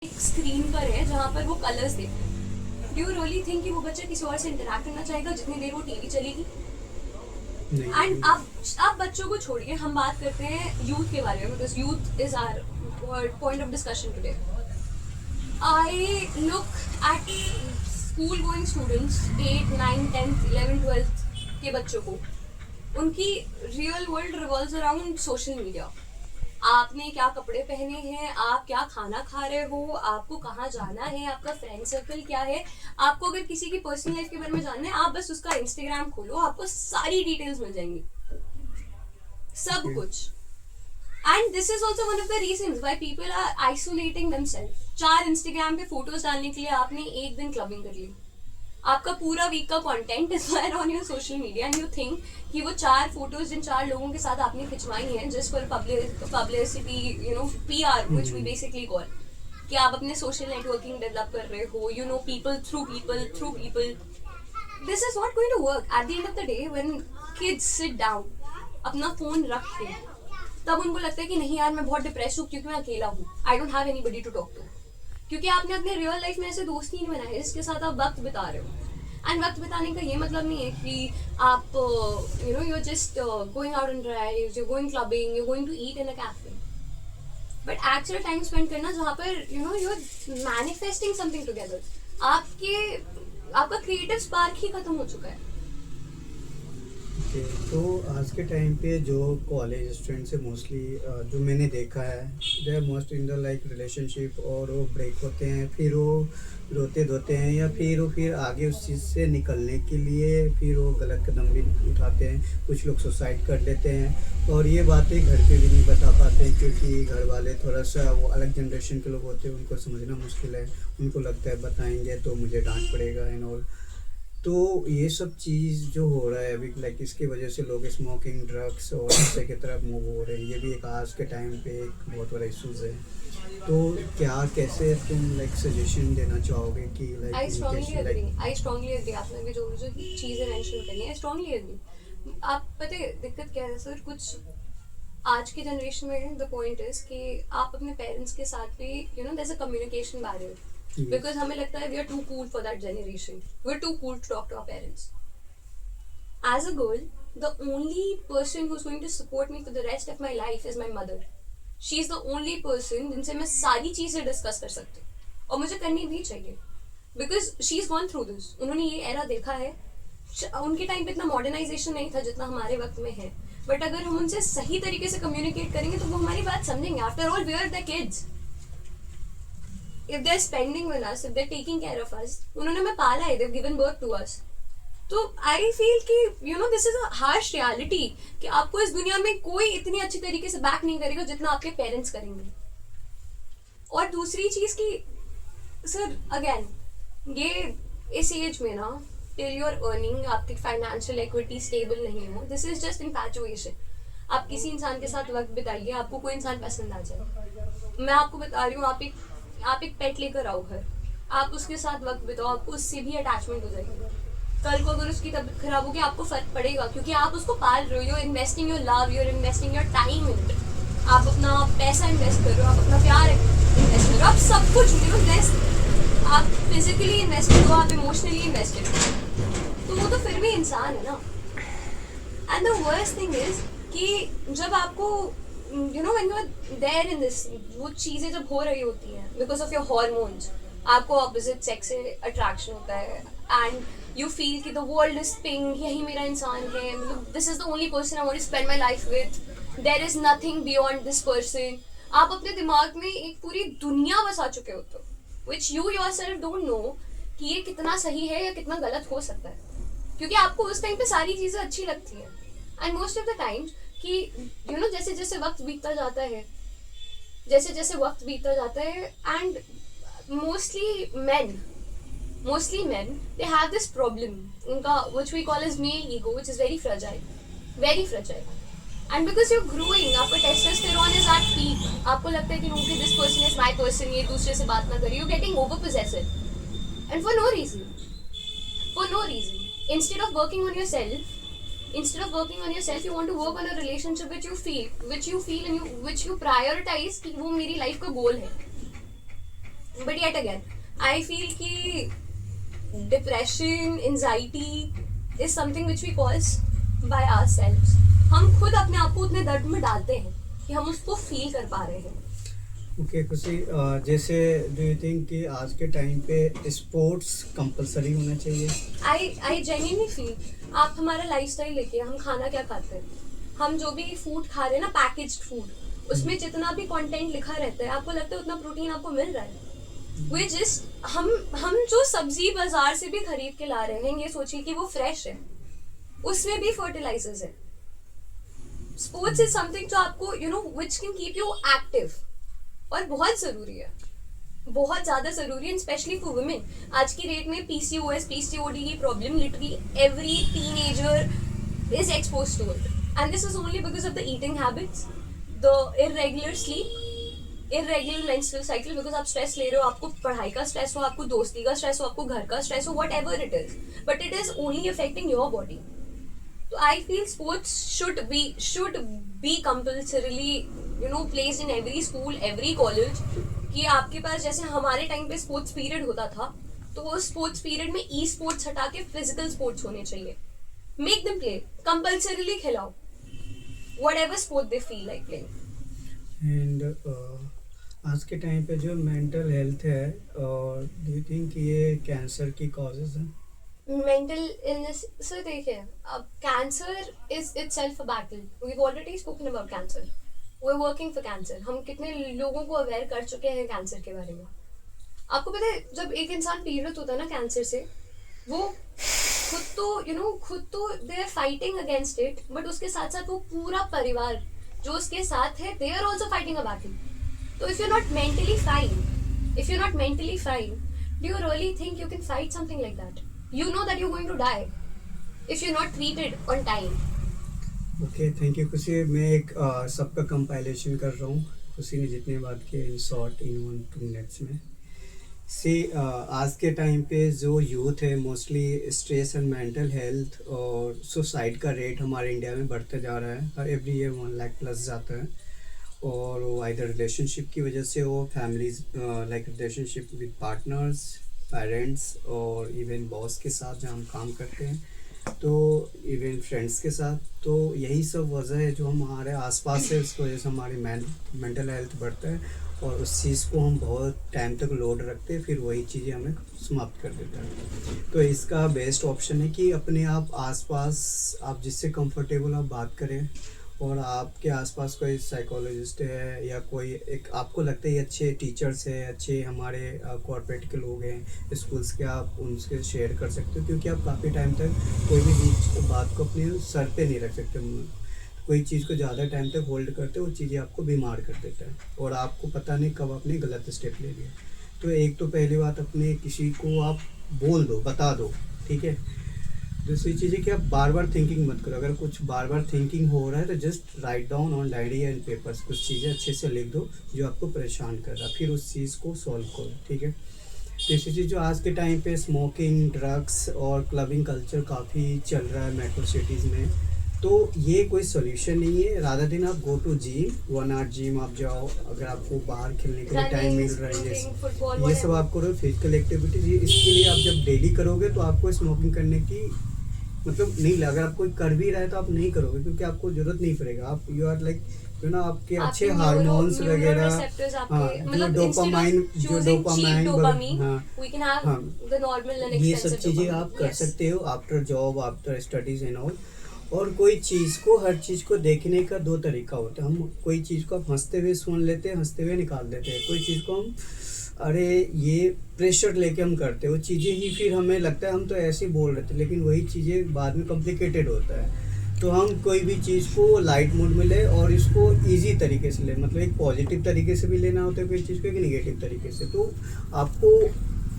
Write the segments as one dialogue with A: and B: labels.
A: एक स्क्रीन पर है जहाँ पर वो कलर्स देखते हैं। डू यू रियली थिंक कि वो बच्चा किसी और से इंटरेक्ट करना चाहेगा जितनी देर वो टीवी चलेगी? एंड आप बच्चों को छोड़िए, हम बात करते हैं यूथ के बारे में, because youth is our point of discussion today. I look at school going students 8, 9, 10th, 11th, 12th के बच्चों को, उनकी real world revolves around social media. आपने क्या कपड़े पहने हैं, आप क्या खाना खा रहे हो, आपको कहाँ जाना है, आपका फ्रेंड सर्कल क्या है। आपको अगर किसी की पर्सनल लाइफ के बारे में जानना है, आप बस उसका इंस्टाग्राम खोलो, आपको सारी डिटेल्स मिल जाएंगी, सब कुछ। And this is also one of the reasons why people are isolating themselves. 4 Instagram पे फोटोज डालने के लिए आपने एक दिन क्लबिंग कर ली, आपका पूरा वीक का content is there on your social media, and you think कि वो 4 फोटोज जिन 4 लोगों के साथ आपने खिंचवाई हैं just for publicity, you know, PR, which we basically call, कि आप अपने सोशल नेटवर्किंग डेवलप कर रहे हो, you know, people through people. This is not going to work. At the end of the day when kids sit down अपना phone रख के, तब उनको लगता है कि नहीं यार मैं बहुत डिप्रेस हूँ क्योंकि मैं अकेला हूँ, I don't have anybody to talk to. क्योंकि आपने अपने रियल लाइफ में ऐसे दोस्त नहीं बनाए जिसके साथ आप वक्त बिता रहे हो। एंड वक्त बिताने का ये मतलब नहीं है कि आप you know, you are just going out on drives, you going clubbing, you going to eat in a cafe, but actual time spend करना जहाँ पर you know you are manifesting something together. आपका क्रिएटिव स्पार्क ही खत्म हो चुका है।
B: तो आज के टाइम पे जो कॉलेज स्टूडेंट्स है मोस्टली जो मैंने देखा है, they are most in the like relationship, और वो ब्रेक होते हैं, फिर वो रोते धोते हैं, या फिर आगे उस चीज़ से निकलने के लिए फिर वो गलत कदम भी उठाते हैं। कुछ लोग सुसाइड कर लेते हैं, और ये बातें घर पे भी नहीं बता पाते हैं क्योंकि घर वाले थोड़ा सा वो अलग जनरेशन के लोग होते हैं, उनको समझना मुश्किल है। उनको लगता है बताएंगे तो मुझे डांट पड़ेगा एंड ऑल। तो ये सब चीज़ जो हो रहा है अभी, लाइक इसकी वजह से लोग स्मोकिंग, ड्रग्स और नशे की तरफ मूव हो रहे हैं। ये भी एक आज के टाइम पे एक बहुत बड़ा इशूज़ है। तो क्या, कैसे तुम लाइक सजेशन देना चाहोगे कि लाइक
A: आई स्ट्रांगली एग्री। आपने भी जो चीज़ें मेंशन करी हैं, आई स्ट्रांगली एग्री। आप पता है दिक्कत क्या है सर, कुछ आज की जनरेशन में द पॉइंट इज कि आप अपने पेरेंट्स के साथ भी you know there is a communication barrier, because हमें लगता है we are too cool for that generation, we are too cool to talk to our parents. As a girl, the only person who is going to support me for the rest of my life is my mother. She is the only person जिनसे मैं सारी चीजें discuss कर सकती हूँ, और मुझे करनी भी चाहिए, because she is gone through this. उन्होंने ये एरा देखा है। उनके टाइम पे इतना मॉडर्नाइजेशन नहीं था जितना हमारे वक्त में है, बट अगर हम उनसे सही तरीके से कम्युनिकेट करेंगे तो वो हमारी बात समझेंगे। After all we are the kids, if they're spending with us, if they're taking care of us, उन्होंने हमें पाला है, they've given birth to us। तो I feel कि you know this is a harsh reality कि आपको इस दुनिया में कोई इतनी अच्छी तरीके से बैक नहीं करेगा जितना आपके पेरेंट्स करेंगे। और दूसरी चीज की सर, अगेन ये इस एज में ना, टिल यू आर अर्निंग, आपकी फाइनेंशियल इक्विटी स्टेबल नहीं हो, दिस इज जस्ट इनफैचुएशन। आप किसी इंसान के साथ वक्त बिताइए, आपको कोई इंसान पसंद आ जाए। मैं आपको बता रही हूँ, आप एक पेट लेकर आओ घर, आप उसके साथ वक्त बिताओ, आपको उससे भी अटैचमेंट हो जाएगी। कल को अगर उसकी तबीयत खराब होगी आपको फर्क पड़ेगा, क्योंकि आप उसको पाल रहे हो, you are investing your love, you are investing your time in it. आप अपना पैसा इन्वेस्ट कर रहे हो, आप अपना प्यार इन्वेस्ट कर रहे हो, आप सब कुछ यू नो इन्वेस्ट, आप फिजिकली इन्वेस्टेड हो, आप इमोशनली इन्वेस्टेड हो, तो वो तो फिर भी इंसान है ना। And the worst thing is कि जब आपको you know when you are there in this, वो चीज़ें जब हो रही होती हैं because of your hormones, आपको opposite sex से attraction होता है, and you feel कि the world is pink, यही मेरा इंसान है, मतलब this is the only person I want to spend my life with, there is nothing beyond this person। आप अपने दिमाग में एक पूरी दुनिया बसा चुके होते हो, which you yourself don't know कि ये कितना सही है या कितना गलत हो सकता है, क्योंकि आपको उस टाइम पे सारी चीज़ें अच्छी लगती हैं। And most of the times कि यू नो जैसे जैसे वक्त बीतता जाता है, and mostly men they have this problem, उनका which we call as male ego, which is very fragile. And because you growing, आपका टेस्टोस्टेरोन इज एट पीक, आपको लगता है कि okay this person is my person, ये दूसरे से बात ना करिए, you getting over possessive, and for no reason. Instead of working on yourself, you want to work on a relationship which you feel and which you prioritize कि वो मेरी life का गोल है, but yet again I feel कि depression, anxiety is something which we cause by ourselves. हम खुद अपने आप को उतने दर्द में डालते हैं कि हम उसको फील कर पा रहे हैं.
B: ओके खुशी, जैसे डू यू थिंक कि आज के टाइम पे स्पोर्ट्स कंपलसरी होना चाहिए?
A: आई जेन्युइनली फील आप हमारा लाइफस्टाइल देखिए, हम खाना क्या खाते हैं, हम जो भी फूड खा रहे हैं ना, पैकेज्ड फूड, उसमें जितना भी कंटेंट लिखा रहता है, आपको लगता है उतना प्रोटीन आपको मिल रहा है? वे जस्ट हम जो सब्जी बाजार से भी खरीद के ला रहे हैं, ये सोचिए कि वो फ्रेश है, उसमें भी फर्टिलाइजर्स है. स्पोर्ट्स इज समथिंग जो आपको you know which can keep you active, और बहुत जरूरी है, बहुत ज्यादा जरूरी है, स्पेशली फॉर वुमेन. आज की डेट में पीसीओएस, पीसीओडी की problem literally every teenager is exposed to it, and this is only because of the eating habits, the irregular sleep, irregular menstrual cycle. Because आप स्ट्रेस ले रहे हो, आपको पढ़ाई का स्ट्रेस हो, आपको दोस्ती का स्ट्रेस हो, आपको घर का स्ट्रेस हो, what ever it is, but it is only affecting your body. So I feel sports should be compulsorily placed in every school, every college. कि आपके पास जैसे हमारे टाइम पे स्पोर्ट्स पीरियड होता था, तो वो स्पोर्ट्स पीरियड में ई स्पोर्ट्स हटा के फिजिकल स्पोर्ट्स होने चाहिए. मेक देम प्ले, कंपल्सरीली खिलाओ whatever sport they feel like playing.
B: And आज के टाइम पे जो मेंटल हेल्थ है, और डू यू थिंक ये कैंसर की कॉजेज हैं?
A: Mental illness, so देखिए, अब cancer is itself a battle. We've already spoken about cancer. We're working for cancer. हम कितने लोगों को अवेयर कर चुके हैं कैंसर के बारे में. आपको पता है, जब एक इंसान पीड़ित होता है ना कैंसर से, वो खुद तो they are fighting against it, but उसके साथ साथ वो पूरा परिवार जो उसके साथ है, they are also fighting a battle. तो if you are not mentally fine, do you really think you can fight something like that? You know that you're going to die if you're not treated on time.
B: Okay, thank you खुशी. मैं एक सबका compilation कर रहा हूँ. खुशी ने जितने बात किए इन शॉर्ट, इन 1-2 मिनट्स में. सी आज के टाइम पे जो यूथ है, mostly stress and mental health और सुसाइड का रेट हमारे इंडिया में बढ़ते जा रहा है. एवरी ईयर 1 लाख प्लस जाता है, और वो आइदर रिलेशनशिप की वजह से हो, families like relationship with partners, parents, और इवन बॉस के साथ जहाँ हम काम करते हैं, तो इवन फ्रेंड्स के साथ. तो यही सब वजह है जो हमारे आसपास है, उसकी वजह से हमारी मेंटल हेल्थ बढ़ता है, और उस चीज़ को हम बहुत टाइम तक लोड रखते हैं, फिर वही चीज़ें हमें समाप्त कर देता है. तो इसका बेस्ट ऑप्शन है कि अपने आप आसपास आप जिससे कंफर्टेबल आप बात करें, और आपके आसपास कोई साइकोलॉजिस्ट है या कोई एक आपको लगता है ये अच्छे टीचर्स हैं, अच्छे हमारे कॉर्पोरेट के लोग हैं, स्कूल्स के, आप उनसे शेयर कर सकते हो. क्योंकि आप काफ़ी टाइम तक कोई भी बात को अपने सर पे नहीं रख सकते. कोई चीज़ को ज़्यादा टाइम तक होल्ड करते वो चीज़ें आपको बीमार कर देता है, और आपको पता नहीं कब आपने गलत स्टेप ले लिया. तो एक तो पहली बात, अपने किसी को आप बोल दो, बता दो, ठीक है. दूसरी चीज़ है कि आप बार बार थिंकिंग मत करो. अगर कुछ बार बार थिंकिंग हो रहा है तो just write down on diary and papers, कुछ चीज़ें अच्छे से लिख दो जो आपको परेशान कर रहा है, फिर उस चीज़ को सॉल्व करो, ठीक है. तीसरी चीज़, जो आज के टाइम पे स्मोकिंग, ड्रग्स और क्लबिंग कल्चर काफ़ी चल रहा है मेट्रो सिटीज़ में, तो ये कोई सोल्यूशन नहीं है. राधा दिन आप go to gym, 1 hour gym आप जाओ. अगर आपको बाहर खेलने के लिए टाइम मिल रहा है, ये सब आप करो, फिजिकल एक्टिविटीज. इसके लिए आप जब डेली करोगे तो आपको स्मोकिंग करने की मतलब नहीं लगा. अगर आप कोई कर भी रहा है तो आप नहीं करोगे, क्योंकि आपको जरूरत नहीं पड़ेगा. आप यू आर लाइक आपके अच्छे हार्मोन्स वगैरह, जो डोपामाइन, ये सब चीज़ें आप कर सकते हो after job, after studies and all. और कोई चीज़ को, हर चीज़ को देखने का 2 तरीका होता है. हम कोई चीज़ को आप हंसते हुए सुन लेते हैं, हंसते हुए निकाल देते हैं. कोई चीज़ को हम अरे ये प्रेशर लेके हम करते हैं, वो चीज़ें ही फिर हमें लगता है हम तो ऐसे ही बोल रहे थे, लेकिन वही चीज़ें बाद में कॉम्प्लिकेटेड होता है. तो हम कोई भी चीज़ को लाइट मोड में ले और इसको इजी तरीके से ले, मतलब एक पॉजिटिव तरीके से भी लेना होता है कोई चीज़ को, एक नेगेटिव तरीके से. तो आपको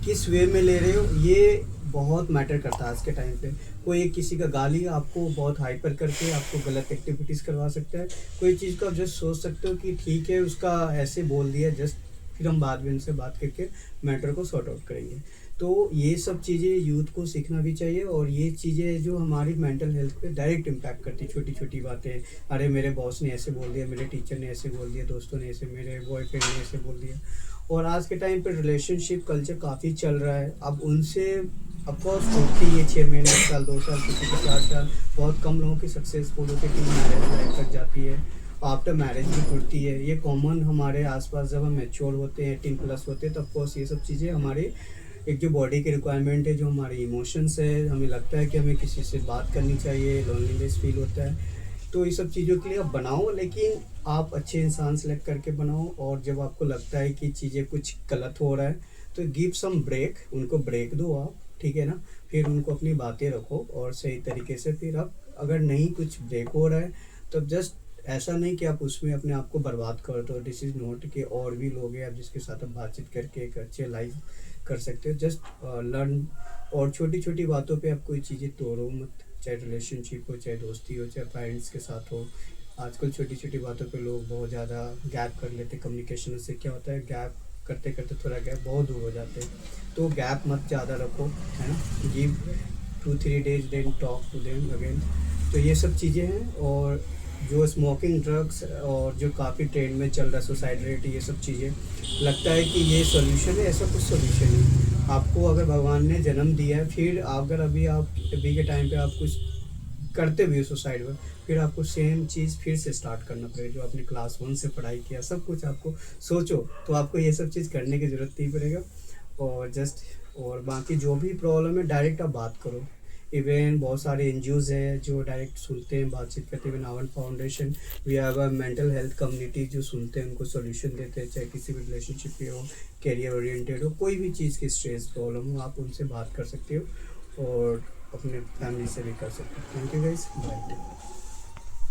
B: किस वे में ले रहे हो ये बहुत मैटर करता है आज के टाइम पे. कोई एक किसी का गाली आपको बहुत हाइपर करके आपको गलत एक्टिविटीज़ करवा सकता है. कोई चीज़ को आप जस्ट सोच सकते हो कि ठीक है उसका ऐसे बोल दिया, जस्ट फिर हम बाद में उनसे बात करके मैटर को सॉर्ट आउट करेंगे. तो ये सब चीज़ें यूथ को सीखना भी चाहिए, और ये चीज़ें जो हमारी मेंटल हेल्थ पे डायरेक्ट इम्पैक्ट करती, छोटी छोटी बातें. अरे मेरे बॉस ने ऐसे बोल दिया, मेरे टीचर ने ऐसे बोल दिया, दोस्तों ने ऐसे, मेरे बॉयफ्रेंड ने ऐसे बोल दिया, और आज के टाइम पे रिलेशनशिप कल्चर काफ़ी चल रहा है। अब उनसे ऑफकोर्स होती है 6 महीने, 1 साल, 2 साल, किसी की 4 साल, बहुत कम लोगों की सक्सेसफुल होती है कि मैरिज लाइफ तक जाती है, आफ्टर मैरिज भी टूटती है। ये कॉमन हमारे आसपास जब हम मैच्योर होते हैं, 18+ होते हैं, तब ऑफकोर्स ये सब चीज़ें हमारी एक जो बॉडी की रिक्वायरमेंट है, जो हमारी इमोशंस है, हमें लगता है कि हमें किसी से बात करनी चाहिए, लोनलीनेस फील होता है, तो ये सब चीज़ों के लिए आप बनाओ, लेकिन आप अच्छे इंसान सेलेक्ट करके बनाओ। और जब आपको लगता है कि चीज़ें कुछ गलत हो रहा है तो गिव सम ब्रेक, उनको ब्रेक दो आप, ठीक है ना। फिर उनको अपनी बातें रखो और सही तरीके से फिर आप, अगर नहीं कुछ ब्रेक हो रहा है तो जस्ट ऐसा नहीं कि आप उसमें अपने आप को बर्बाद कर दो। दिस इज़ नॉट कि और भी लोग हैं आप जिसके साथ आप बातचीत करके एक अच्छे लाइफ कर सकते हो। जस्ट लर्न, और छोटी छोटी बातों पे आप कोई चीज़ें तोड़ो मत, चाहे रिलेशनशिप हो, चाहे दोस्ती हो, चाहे पेरेंट्स के साथ हो। आजकल छोटी छोटी बातों पे लोग बहुत ज़्यादा गैप कर लेते हैं कम्युनिकेशन। उससे क्या होता है, गैप करते करते थोड़ा गैप बहुत दूर हो जाते हैं। तो गैप मत ज़्यादा रखो, है ना। Give 2-3 days then talk to them again. तो ये सब चीज़ें हैं। और जो स्मोकिंग, ड्रग्स और जो काफ़ी ट्रेंड में चल रहा है, सुसाइड रेट, ये सब चीज़ें लगता है कि ये सॉल्यूशन है, ऐसा कुछ सॉल्यूशन नहीं। आपको अगर भगवान ने जन्म दिया है, फिर अगर अभी के टाइम पे आप कुछ करते भी हो सुसाइड में, फिर आपको सेम चीज़ फिर से स्टार्ट करना पड़ेगा। जो आपने क्लास 1 से पढ़ाई किया, सब कुछ आपको सोचो, तो आपको ये सब चीज़ करने की ज़रूरत नहीं पड़ेगा। और जस्ट, और बाकी जो भी प्रॉब्लम है डायरेक्ट आप बात करो। इवन बहुत सारे NGOs हैं जो डायरेक्ट सुनते हैं, बातचीत करते हैं। नावन foundation, we have a mental health community जो सुनते हैं, उनको सॉल्यूशन देते हैं, चाहे किसी भी रिलेशनशिप पे हो, कैरियर ओरिएंटेड हो, कोई भी चीज़ की स्ट्रेस प्रॉब्लम हो, आप उनसे बात कर सकते हो और अपने फैमिली से भी कर सकते हो। Thank you guys, bye.